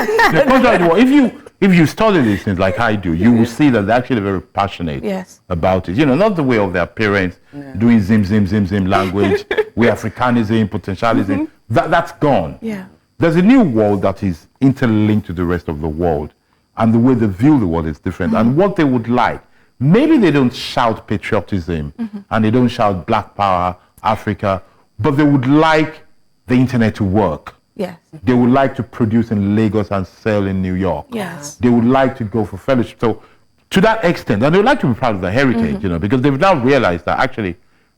[SPEAKER 4] If you study these things like I do, you will see that they're actually very passionate about it. Not the way of their parents doing zim, zim, zim, zim language, we Africanism, potentialism. That's gone.
[SPEAKER 3] Yeah.
[SPEAKER 4] There's a new world that is interlinked to the rest of the world. And the way they view the world is different. And what they would like, maybe they don't shout patriotism and they don't shout Black Power, Africa, but they would like the internet to work.
[SPEAKER 3] Yes.
[SPEAKER 4] They would like to produce in Lagos and sell in New York.
[SPEAKER 3] Yes.
[SPEAKER 4] They would like to go for fellowship. So to that extent, and they would like to be proud of their heritage, because they've now realized that actually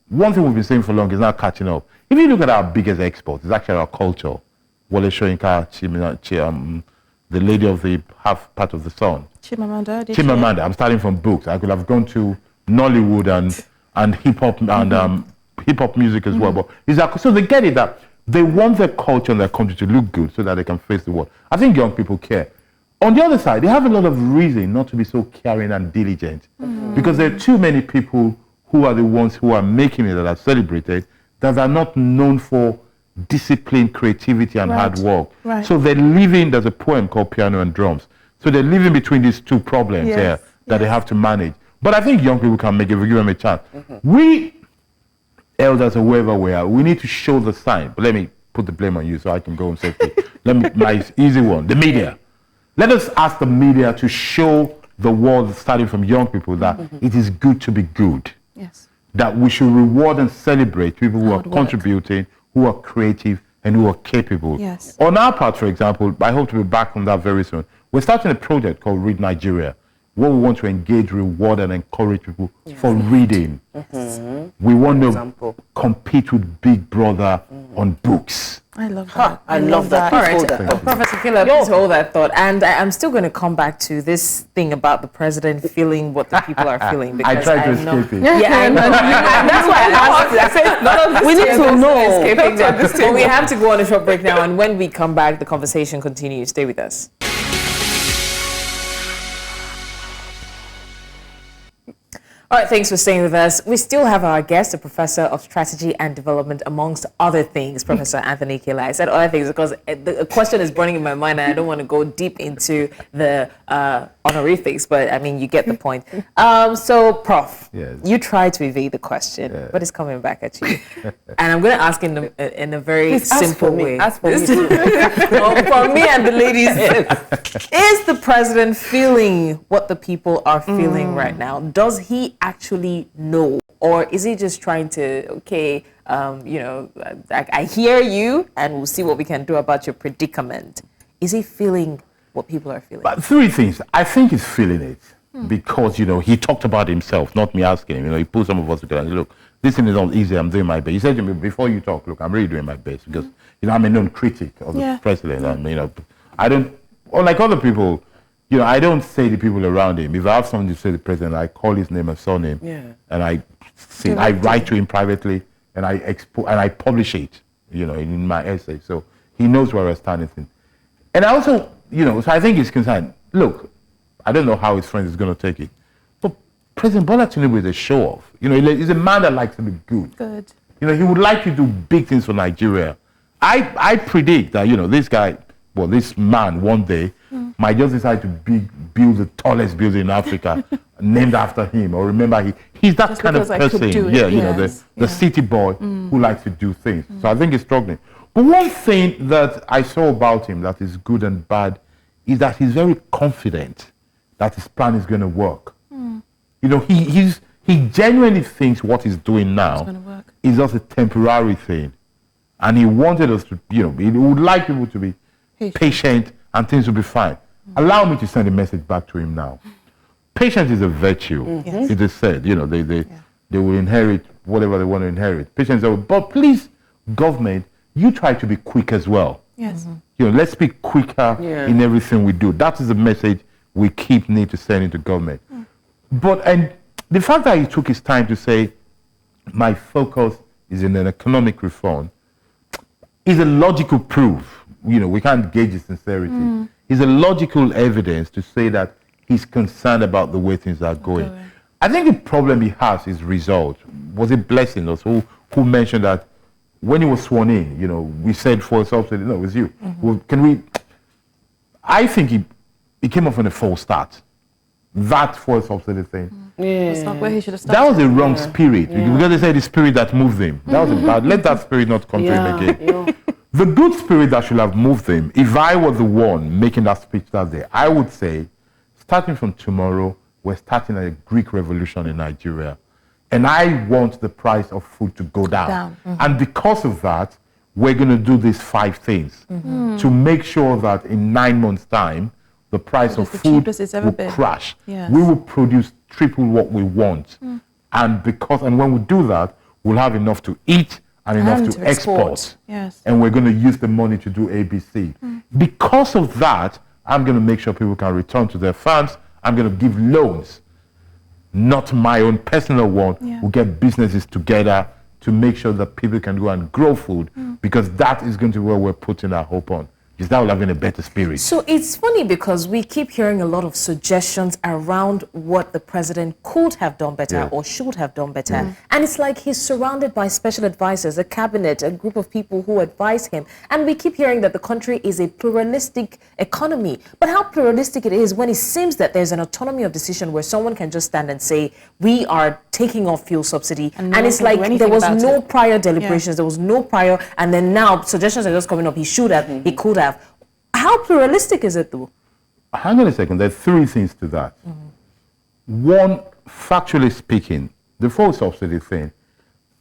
[SPEAKER 4] one thing we've been saying for long is now catching up. If you look at our biggest export, it's actually our culture. Wale Soyinka, the lady of the half part of the sun. Chimamanda. I'm starting from books. I could have gone to Nollywood and hip hop and hip hop music as well. But so they get it that they want their culture and their country to look good so that they can face the world. I think young people care. On the other side, they have a lot of reason not to be so caring and diligent because there are too many people who are the ones who are making it that are celebrated that are not known for discipline, creativity, and hard work.
[SPEAKER 3] Right.
[SPEAKER 4] So they're living, there's a poem called Piano and Drums. So they're living between these two problems here that they have to manage. But I think young people can make it if we give them a chance. We, elders or wherever we are, we need to show the sign. But let me put the blame on you so I can go home safely. My easy one, the media. Let us ask the media to show the world, starting from young people, that it is good to be good.
[SPEAKER 3] Yes.
[SPEAKER 4] That we should reward and celebrate people who
[SPEAKER 3] Hard
[SPEAKER 4] are
[SPEAKER 3] work.
[SPEAKER 4] contributing, who are creative, and who are capable.
[SPEAKER 3] Yes.
[SPEAKER 4] On our part, for example, I hope to be back on that very soon. We're starting a project called Read Nigeria, where we want to engage, reward, and encourage people for reading. We want to compete with Big Brother on books.
[SPEAKER 3] I love that.
[SPEAKER 2] I love that.
[SPEAKER 1] All
[SPEAKER 2] Hold
[SPEAKER 1] right,
[SPEAKER 2] that.
[SPEAKER 1] Professor Kila, please hold that thought. And I'm still going to come back to this thing about the president feeling what the people are feeling.
[SPEAKER 4] I
[SPEAKER 1] Because
[SPEAKER 4] tried to
[SPEAKER 1] know.
[SPEAKER 4] escape it.
[SPEAKER 1] Yeah, I know. That's why I asked you. I said, none of this
[SPEAKER 2] We need to know.
[SPEAKER 1] Escaping that. But we have to go on a short break now. And when we come back, the conversation continues. Stay with us. All right, thanks for staying with us. We still have our guest, a professor of strategy and development, amongst other things, Professor Anthony Kila. I said other things because the question is burning in my mind and I don't want to go deep into the honorifics, but I mean, you get the point. So, Prof, you try to evade the question, but it's coming back at you. And I'm going to ask in a very simple way.
[SPEAKER 2] Ask for me.
[SPEAKER 1] For me and the ladies, is the president feeling what the people are feeling right now? Does he actually know, or is he just trying to, I hear you and we'll see what we can do about your predicament? Is he feeling what people are feeling?
[SPEAKER 4] But three things. I think he's feeling it because, he talked about himself, not me asking him. He put some of us together and said, look, this thing is not easy, I'm doing my best. He said to me, before you talk, look, I'm really doing my best because, I'm a known critic of the president. And, I don't, unlike other people, I don't say the people around him. If I have something to say to the president, I call his name and surname, and I write to him privately, and I publish it, in my essay. So he knows where I stand. And I also, so I think he's concerned. Look, I don't know how his friends is going to take it, but President Bola Tinubu is a show-off. He's a man that likes to be good.
[SPEAKER 3] Good.
[SPEAKER 4] He would like to do big things for Nigeria. I predict that, this man one day might just decide to build the tallest building in Africa named after him. Or remember, he's that
[SPEAKER 3] just
[SPEAKER 4] kind of person. The city boy who likes to do things. So I think he's struggling. But one thing that I saw about him that is good and bad is that he's very confident that his plan is going to work. He genuinely thinks what he's doing now is just a temporary thing. And he wanted us to, he would like people to be patient and things will be fine. Allow me to send a message back to him now. Patience is a virtue. It is said, they they will inherit whatever they want to inherit. Patients say, but please, government, you try to be quick as well.
[SPEAKER 3] Yes.
[SPEAKER 4] Let's be quicker in everything we do. That is the message we need to send into government. And the fact that he took his time to say, my focus is in an economic reform, is a logical proof. We can't gauge his sincerity. It's a logical evidence to say that he's concerned about the way things are going. I think the problem he has is result. Was it Blessing us who mentioned that when he was sworn in, we said for subsidy, no, it was you. Well, I think he came off on a false start. That fuel subsidy thing.
[SPEAKER 3] That's not where he should have started.
[SPEAKER 4] That was the wrong spirit. Because they said the spirit that moved him. That was bad. Let that spirit not come to him again. The good spirit that should have moved him, if I were the one making that speech that day, I would say, starting from tomorrow, we're starting a Greek revolution in Nigeria. And I want the price of food to go down. And because of that, we're going to do these 5 things to make sure that in 9 months' time, the price of food will crash. Yes. We will produce triple what we want. And when we do that, we'll have enough to eat and enough to export.
[SPEAKER 3] Yes.
[SPEAKER 4] And we're going to use the money to do ABC. Because of that, I'm going to make sure people can return to their farms. I'm going to give loans, not my own personal one. We'll get businesses together to make sure that people can go and grow food, because that is going to be where we're putting our hope on. Is that will have in a better spirit.
[SPEAKER 1] So it's funny because we keep hearing a lot of suggestions around what the president could have done better or should have done better. And it's like he's surrounded by special advisors, a cabinet, a group of people who advise him. And we keep hearing that the country is a pluralistic economy. But how pluralistic it is when it seems that there's an autonomy of decision where someone can just stand and say, we are taking off fuel subsidy. And it's like there was no prior deliberations, there was no prior, and then now suggestions are just coming up. He should have, he could have. How pluralistic is it, though?
[SPEAKER 4] Hang on a second. There are 3 things to that. One, factually speaking, the fuel subsidy thing,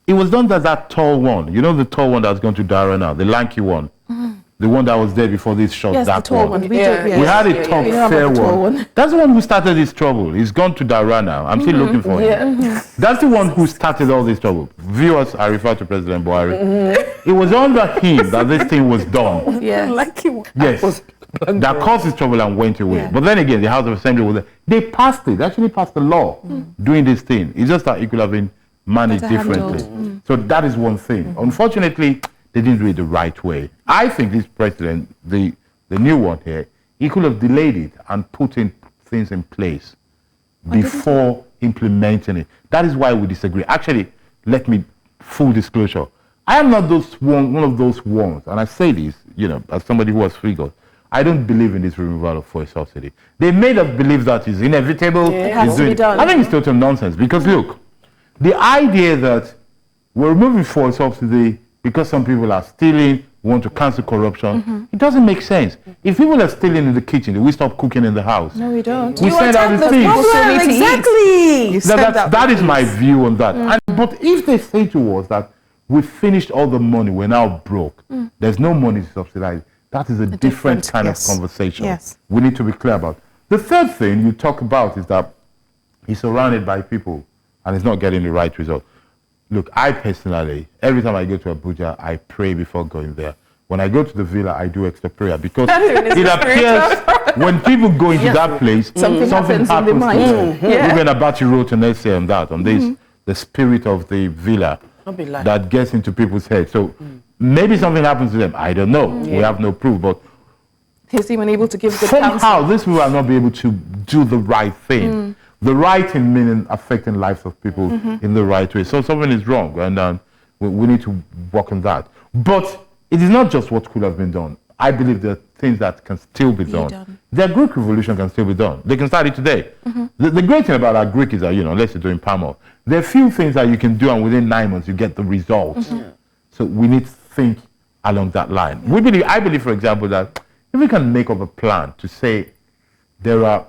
[SPEAKER 4] it was done that tall one. You know the tall one that's going to Dara now, the lanky one, the one that was there before this shot.
[SPEAKER 3] Yes,
[SPEAKER 4] that
[SPEAKER 3] the tall one. We
[SPEAKER 4] had a top fair one. That's the one who started this trouble. He's gone to Dara now. I'm still looking for him. That's the one who started all this trouble. Viewers, I refer to President Buhari. It was under him that this thing was done. Yes. That caused this trouble and went away. But then again, the House of Assembly was there. They passed it. They actually passed the law doing this thing. It's just that it could have been managed differently. So that is one thing. Unfortunately, they didn't do it the right way. I think this president, the new one here, he could have delayed it and put in things in place before implementing it. That is why we disagree. Actually, let me, full disclosure, I am not one of those ones, and I say this, as somebody who was figured, I don't believe in this removal of fuel subsidy. They made us believe that it's inevitable.
[SPEAKER 3] It has to be done.
[SPEAKER 4] I think it's total nonsense, because look, the idea that we're removing fuel subsidy because some people are stealing, want to cancel corruption, it doesn't make sense. If people are stealing in the kitchen, do we stop cooking in the house?
[SPEAKER 3] No, we don't.
[SPEAKER 4] We send out the things. That is my view on that. But if they say to us that we finished all the money, we're now broke, there's no money to subsidize, that is a different kind of conversation.
[SPEAKER 3] Yes.
[SPEAKER 4] We need to be clear about. The third thing you talk about is that he's surrounded by people and he's not getting the right result. Look, I personally, every time I go to Abuja, I pray before going there. When I go to the villa, I do extra prayer, because it appears when people go into that place, something happens in the mind. Even Abachi wrote an essay on that, on this, the spirit of the villa that gets into people's heads. So maybe something happens to them. I don't know. We have no proof, but
[SPEAKER 3] is he unable to give good counsel?
[SPEAKER 4] Somehow, these people are not be able to do the right thing. The right in meaning affecting lives of people in the right way. So something is wrong, and we need to work on that. But it is not just what could have been done. I believe there are things that can still be done. The Greek revolution can still be done. They can start it today. The great thing about our Greek is that, unless you're doing palm oil, there are few things that you can do, and within 9 months you get the results. So we need to think along that line. I believe, for example, that if we can make up a plan to say there are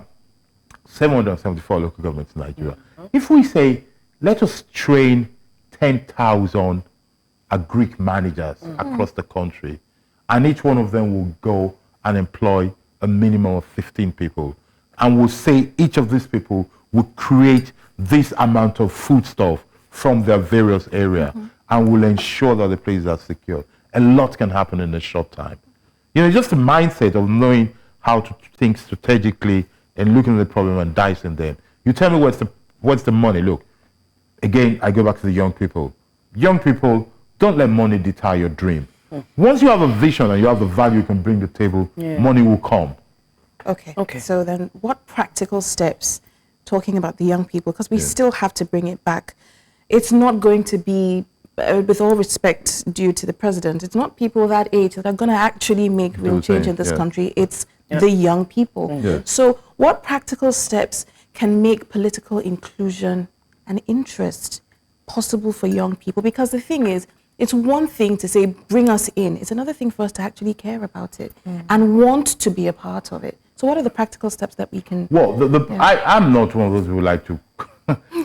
[SPEAKER 4] 774 local governments in Nigeria. If we say, let us train 10,000 Greek managers across the country, and each one of them will go and employ a minimum of 15 people, and we'll say each of these people will create this amount of foodstuff from their various area and will ensure that the places are secure. A lot can happen in a short time. You know, just the mindset of knowing how to think strategically and looking at the problem and dicing them. You tell me what's the money? Look, again, I go back to the young people. Young people, don't let money deter your dream. Once you have a vision and you have the value you can bring to the table, money will come.
[SPEAKER 3] Okay. So then what practical steps, talking about the young people, because we still have to bring it back. It's not going to be, with all respect due to the president, it's not people that age that are going to actually make real change in this country. It's the young people. So what practical steps can make political inclusion and interest possible for young people? Because the thing is, it's one thing to say, bring us in. It's another thing for us to actually care about it and want to be a part of it. So what are the practical steps that we can...
[SPEAKER 4] Well, I'm not one of those who like to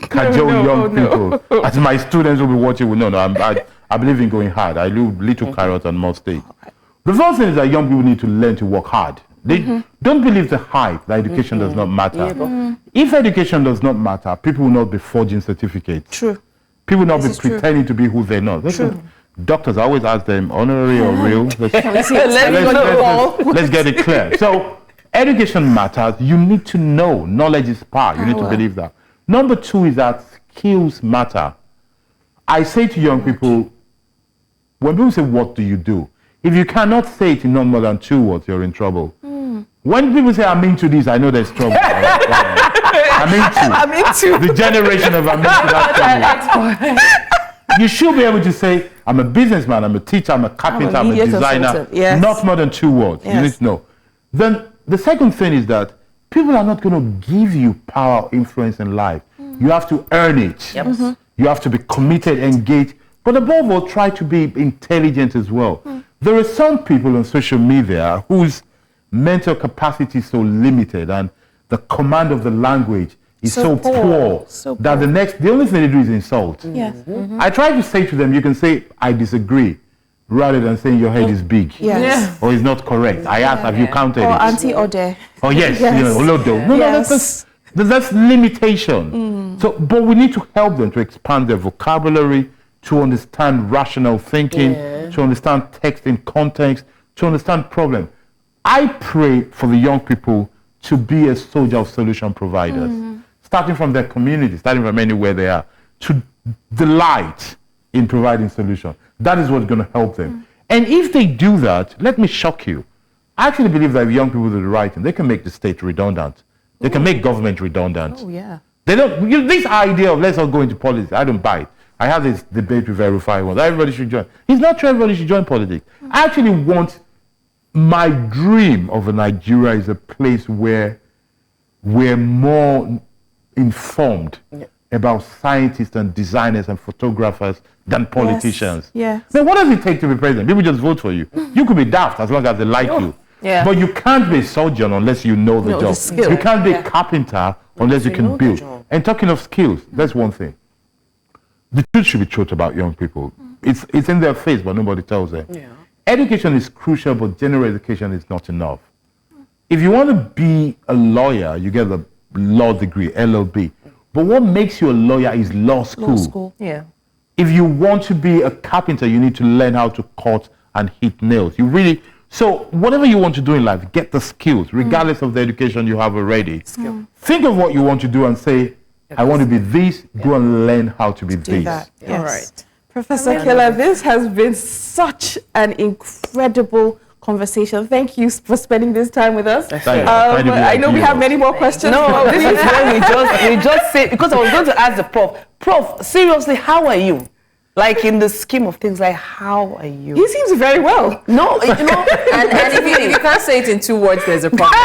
[SPEAKER 4] cajole young people. As my students will be watching, I believe in going hard. I do little carrot and more steak. The first thing is that young people need to learn to work hard. They don't believe the hype that education does not matter. If education does not matter, people will not be forging certificates.
[SPEAKER 3] True.
[SPEAKER 4] People will not be pretending to be who they're not. Doctors, I always ask them, honorary or real? Let's get it clear. So education matters. You need to know. Knowledge is power. You need to believe that. Number two is that skills matter. I say to young people, when people say, what do you do? If you cannot say it in no more than 2 words, you're in trouble. When people say, I'm into this, I know there's trouble. I'm into the generation of I'm into that trouble. You should be able to say, I'm a businessman, I'm a teacher, I'm a carpenter, I'm a designer. Not more than 2 words. You need to know. Then the second thing is that people are not going to give you power or influence in life. You have to earn it. You have to be committed, engaged, but above all, try to be intelligent as well. There are some people on social media whose mental capacity is so limited and the command of the language is so poor that the only thing they do is insult. I try to say to them, you can say, I disagree, rather than saying your head is big or is not correct. I ask, have you counted it?
[SPEAKER 3] Or Auntie Ode.
[SPEAKER 4] Oh yes, you know, No, that's limitation. So, but we need to help them to expand their vocabulary, to understand rational thinking, to understand text in context, to understand problem. I pray for the young people to be a soldier of solution providers, starting from their community, starting from anywhere they are, to delight in providing solutions. That is what's going to help them. And if they do that, let me shock you. I actually believe that if young people do the right thing, they can make the state redundant. They can make government redundant. They don't. This idea of let's all go into politics, I don't buy it. I have this debate with Verify once. Everybody should join. It's not true everybody should join politics. I actually want... My dream of a Nigeria is a place where we're more informed about scientists and designers and photographers than politicians. Now, what does it take to be president? People just vote for you. You could be daft as long as they like you. But you can't be a surgeon unless you know the job. You can't be a carpenter unless you can build. And talking of skills, that's one thing. The truth should be truth about young people. It's in their face, but nobody tells them. Education is crucial, but general education is not enough. If you want to be a lawyer, you get a law degree, LLB. But what makes you a lawyer is law school. If you want to be a carpenter, you need to learn how to cut and hit nails. So whatever you want to do in life, get the skills, regardless of the education you have already. Think of what you want to do and say, I want to be this, go and learn how to be this.
[SPEAKER 3] All right. Professor Kila, this has been such an incredible conversation. Thank you for spending this time with us. I know we have many more questions.
[SPEAKER 2] No, this is why we just say, because I was going to ask the Prof, seriously, how are you? Like in the scheme of things, like how are you?
[SPEAKER 3] He seems very well.
[SPEAKER 1] No, and if you can't say it in 2 words, there's a problem.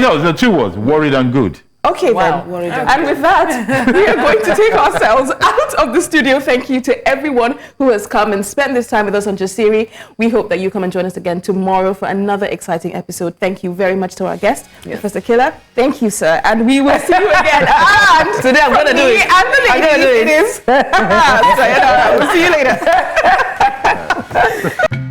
[SPEAKER 4] No, the 2 words, worried and good.
[SPEAKER 3] Okay, then. And with that, we are going to take ourselves out of the studio. Thank you to everyone who has come and spent this time with us on Jasiri. We hope that you come and join us again tomorrow for another exciting episode. Thank you very much to our guest, Professor Kila. Thank you, sir. And we will see you again. And
[SPEAKER 2] today I'm going to do it.
[SPEAKER 3] And the lady, it is. We'll see you later.